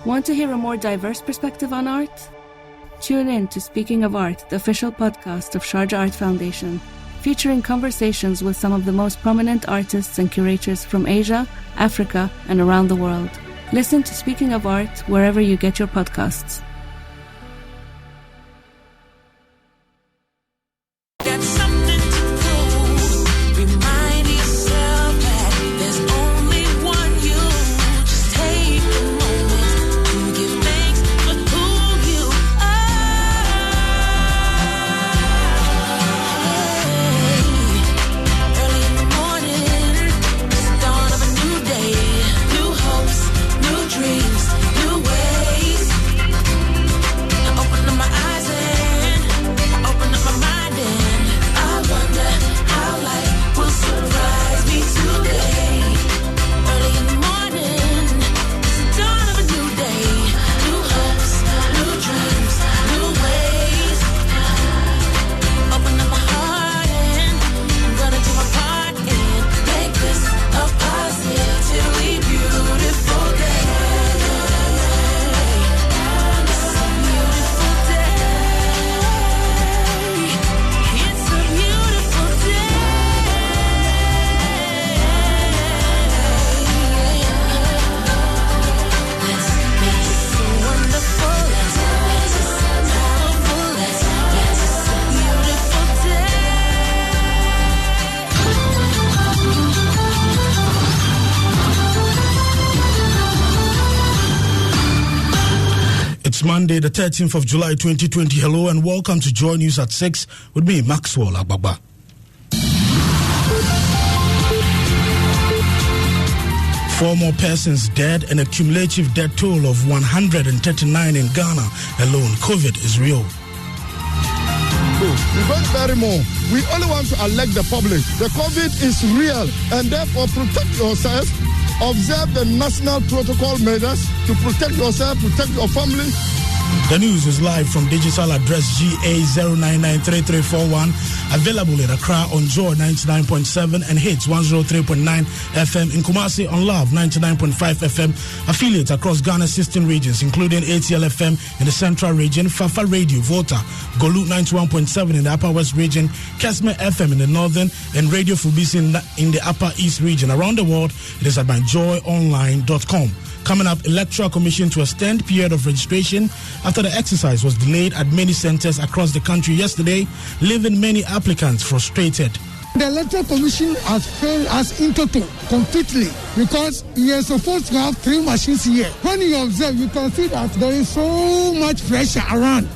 Want to hear a more diverse perspective on art? Tune in to Speaking of Art, the official podcast of Sharjah Art Foundation, featuring conversations with some of the most prominent artists and curators from Asia, Africa, and around the world. Listen to Speaking of Art wherever you get your podcasts. It's Monday, the 13th of July, 2020. Hello and welcome to Joy News at 6 with me, Maxwell Agbagba. 4 more persons dead and a cumulative death toll of 139 in Ghana alone. COVID is real. We don't bury more. We only want to alert the public. The COVID is real and therefore protect yourself. Observe the national protocol measures to protect yourself, protect your family. The news is live from digital address GA0993341, available in Accra on Joy 99.7 and Hits 103.9 FM, in Kumasi on Love 99.5 FM, affiliates across Ghana's 16 regions, including ATL FM in the Central Region, Fafa Radio, Volta, Golu 91.7 in the Upper West Region, Kesme FM in the Northern, and Radio Fubisi in the Upper East Region. Around the world, it is at myjoyonline.com. Coming up, Electoral Commission to extend period of registration after the exercise was delayed at many centers across the country yesterday, leaving many applicants frustrated. The Electoral Commission has failed us in total, completely, because we are supposed to have 3 machines here. When you observe, you can see that there is so much pressure around.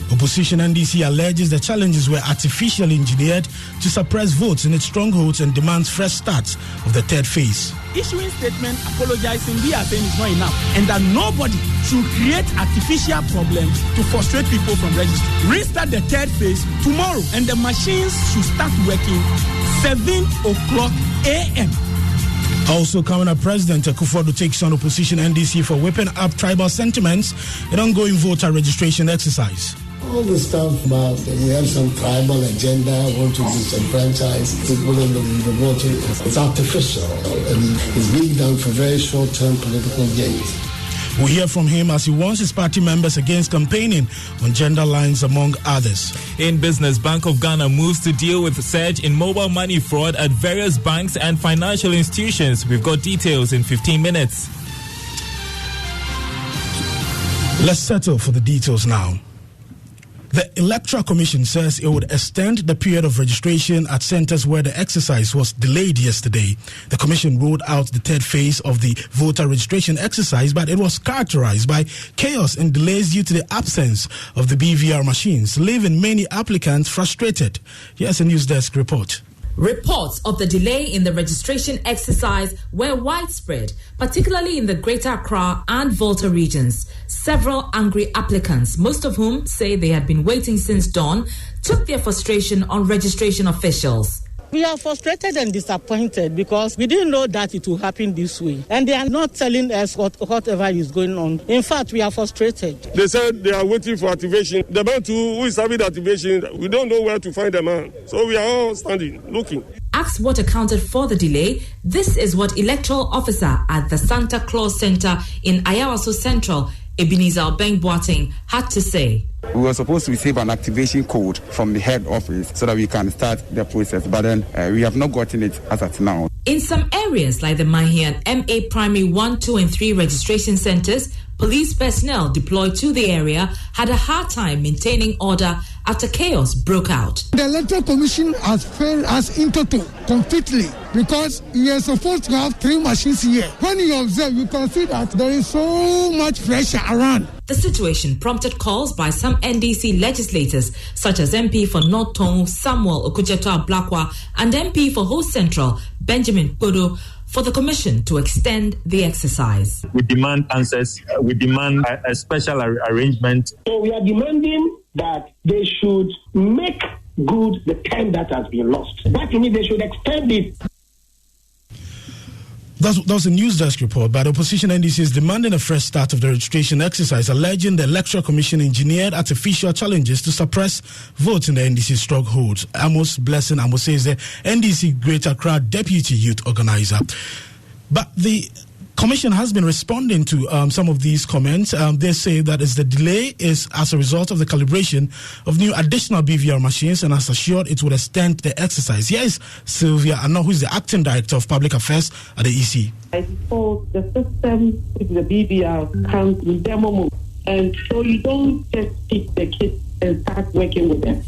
Opposition NDC alleges the challenges were artificially engineered to suppress votes in its strongholds and demands fresh starts of the third phase. Issuing statement apologizing, we are saying is not enough, and that nobody should create artificial problems to frustrate people from registering. Restart the third phase tomorrow, and the machines should start working 7 o'clock a.m. Also coming up, President Akufo-Addo takes on opposition NDC for whipping up tribal sentiments in ongoing voter registration exercise. All the stuff about we have some tribal agenda, want to disenfranchise people in the voting, it's artificial and it's being done for very short-term political gains. We'll hear from him as he warns his party members against campaigning on gender lines, among others. In business, Bank of Ghana moves to deal with the surge in mobile money fraud at various banks and financial institutions. We've got details in 15 minutes. Let's settle for the details now. The Electoral Commission says it would extend the period of registration at centers where the exercise was delayed yesterday. The Commission rolled out the third phase of the voter registration exercise, but it was characterized by chaos and delays due to the absence of the BVR machines, leaving many applicants frustrated. Here's a News Desk report. Reports of the delay in the registration exercise were widespread, particularly in the Greater Accra and Volta regions. Several angry applicants, most of whom say they had been waiting since dawn, took their frustration on registration officials. We are frustrated and disappointed because we didn't know that it would happen this way. And they are not telling us whatever is going on. In fact, we are frustrated. They said they are waiting for activation. The man who is having the activation, we don't know where to find the man. So we are all standing, looking. Asked what accounted for the delay, this is what electoral officer at the Santa Claus Center in Ayawaso Central, Ebenezer Obeng Boateng, had to say. We were supposed to receive an activation code from the head office so that we can start the process, but then we have not gotten it as at now. In some areas like the Mahian MA Primary 1, 2 and 3 registration centers, police personnel deployed to the area had a hard time maintaining order after chaos broke out. The Electoral Commission has failed us in total, completely, because you are supposed to have 3 machines here. When you observe, you can see that there is so much pressure around. The situation prompted calls by some NDC legislators, such as MP for North Tongu Samuel Okujeto-Ablakwa and MP for Ho Central Benjamin Kodo, for the Commission to extend the exercise. We demand answers. We demand a special arrangement. So we are demanding that they should make good the time that has been lost. That means they should extend it. That was a news desk report by the opposition. NDC is demanding a fresh start of the registration exercise, alleging the Electoral Commission engineered artificial challenges to suppress votes in the NDC strongholds. Amos Blessing Amos is the NDC Greater Accra Deputy Youth Organizer. But the Commission has been responding to some of these comments. They say that the delay is as a result of the calibration of new additional BVR machines and has assured it would extend the exercise. Here is Sylvia Anno, who is the Acting Director of Public Affairs at the EC. By default, the system with the BVR comes in demo mode. And so you don't just pick the kit and start working with them.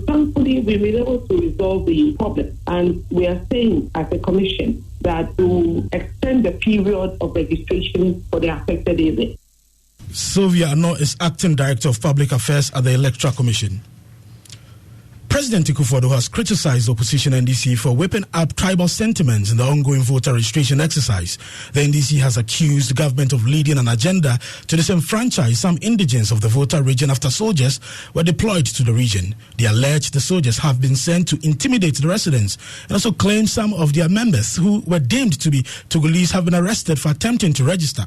Thankfully, we've been able to resolve the problem. And we are saying as a commission that to extend the period of registration for the affected area. Sylvia Anno is Acting Director of Public Affairs at the Electoral Commission. President Akufo-Addo has criticized the opposition NDC for whipping up tribal sentiments in the ongoing voter registration exercise. The NDC has accused the government of leading an agenda to disenfranchise some indigents of the voter region after soldiers were deployed to the region. They allege the soldiers have been sent to intimidate the residents and also claim some of their members who were deemed to be Togolese have been arrested for attempting to register.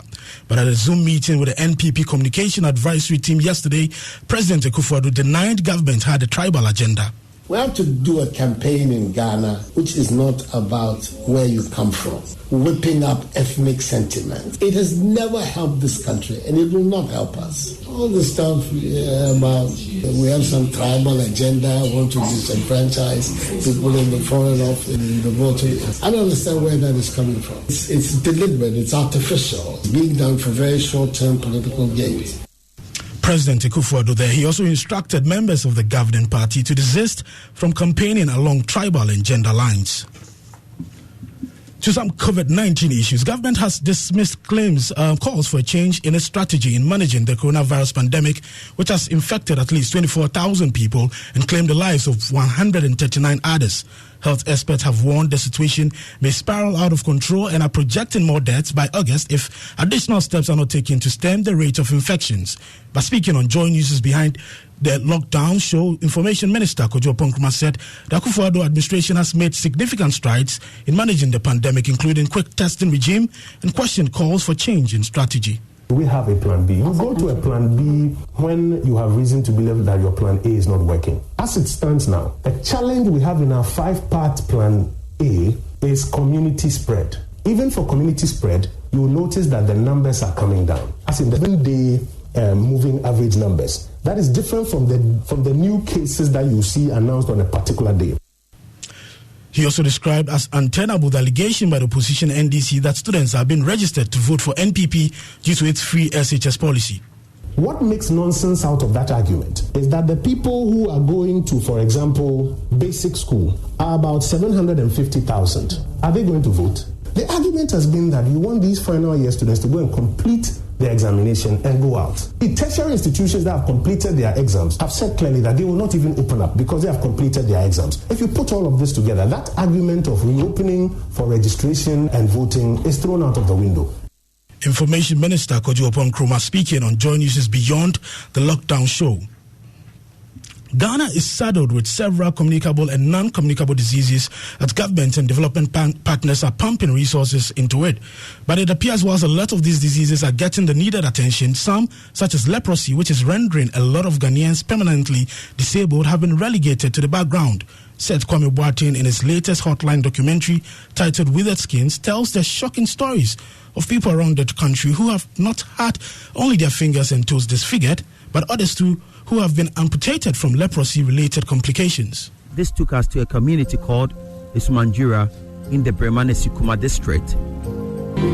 But at a Zoom meeting with the NPP Communication Advisory Team yesterday, President Akufo-Addo denied government had a tribal agenda. We have to do a campaign in Ghana which is not about where you come from, whipping up ethnic sentiment. It has never helped this country and it will not help us. All the stuff about we have some tribal agenda, want to disenfranchise people in the foreign office, in the voting. I don't understand where that is coming from. It's deliberate, it's artificial, it's being done for very short-term political gains. President Akufo-Addo there, he also instructed members of the governing party to desist from campaigning along tribal and gender lines. To some COVID-19 issues, government has dismissed calls for a change in its strategy in managing the coronavirus pandemic, which has infected at least 24,000 people and claimed the lives of 139 others. Health experts have warned the situation may spiral out of control and are projecting more deaths by August if additional steps are not taken to stem the rate of infections. But speaking on Joy News' behind the lockdown show, Information Minister Kojo Ponkruma said the Akufo-Addo administration has made significant strides in managing the pandemic, including quick testing regime and questioned calls for change in strategy. We have a plan B. You go to a plan B when you have reason to believe that your plan A is not working. As it stands now, the challenge we have in our 5-part plan A is community spread. Even for community spread, you will notice that the numbers are coming down. As in the 7-day moving average numbers. That is different from the new cases that you see announced on a particular day. He also described as untenable the allegation by the opposition NDC that students have been registered to vote for NPP due to its free SHS policy. What makes nonsense out of that argument is that the people who are going to, for example, basic school are about 750,000. Are they going to vote? The argument has been that you want these final year students to go and complete their examination and go out. The tertiary institutions that have completed their exams have said clearly that they will not even open up because they have completed their exams. If you put all of this together, that argument of reopening for registration and voting is thrown out of the window. Information Minister Kojo Ponkruma speaking on Joy News' Beyond the Lockdown show. Ghana is saddled with several communicable and non-communicable diseases that government and development partners are pumping resources into it. But it appears whilst a lot of these diseases are getting the needed attention, some, such as leprosy, which is rendering a lot of Ghanaians permanently disabled, have been relegated to the background. Seth Kwame Boateng, in his latest Hotline documentary titled Withered Skins, tells the shocking stories of people around the country who have not had only their fingers and toes disfigured, but others too who have been amputated from leprosy-related complications. This took us to a community called Isumanjura in the Bremane-Sikuma district.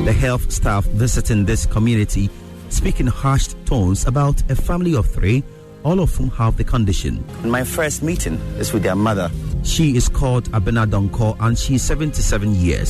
The health staff visiting this community speak in hushed tones about a family of 3, all of whom have the condition. My first meeting is with their mother. She is called Abena Donko and she is 77 years.